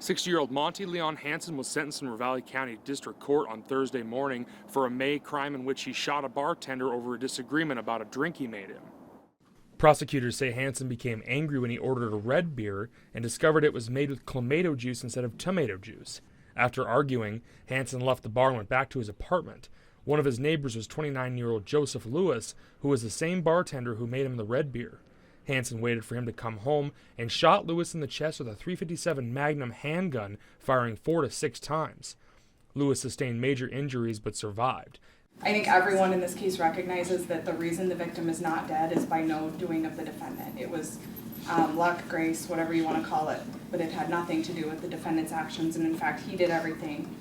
60-year-old Monty Leon Hansen was sentenced in Ravalli County District Court on Thursday morning for a May crime in which he shot a bartender over a disagreement about a drink he made him. Prosecutors say Hansen became angry when he ordered a red beer and discovered it was made with clamato juice instead of tomato juice. After arguing, Hansen left the bar and went back to his apartment. One of his neighbors was 29-year-old Joseph Lewis, who was the same bartender who made him the red beer. Hansen waited for him to come home and shot Lewis in the chest with a .357 Magnum handgun, firing 4 to 6 times. Lewis sustained major injuries but survived. I think everyone in this case recognizes that the reason the victim is not dead is by no doing of the defendant. It was luck, grace, whatever you want to call it, but it had nothing to do with the defendant's actions, and in fact he did everything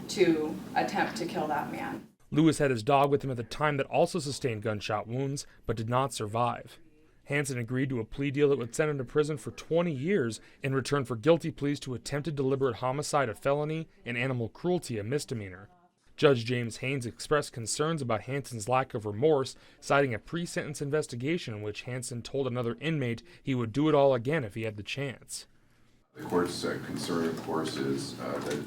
to attempt to kill that man. Lewis had his dog with him at the time that also sustained gunshot wounds but did not survive. Hansen agreed to a plea deal that would send him to prison for 20 years in return for guilty pleas to attempted deliberate homicide, a felony, and animal cruelty, a misdemeanor. Judge James Haynes expressed concerns about Hansen's lack of remorse, citing a pre-sentence investigation in which Hansen told another inmate he would do it all again if he had the chance. The court's concern, of course, is that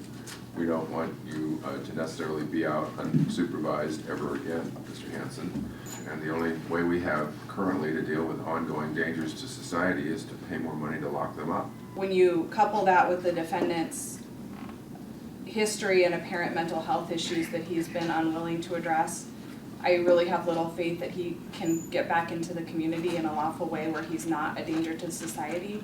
we don't want you to necessarily be out unsupervised ever again, Mr. Hansen. And the only way we have currently to deal with ongoing dangers to society is to pay more money to lock them up. When you couple that with the defendant's history and apparent mental health issues that he's been unwilling to address, I really have little faith that he can get back into the community in a lawful way where he's not a danger to society.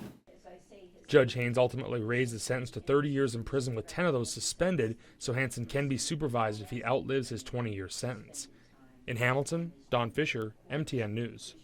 Judge Haynes ultimately raised the sentence to 30 years in prison with 10 of those suspended, so Hansen can be supervised if he outlives his 20-year sentence. In Hamilton, Don Fisher, MTN News.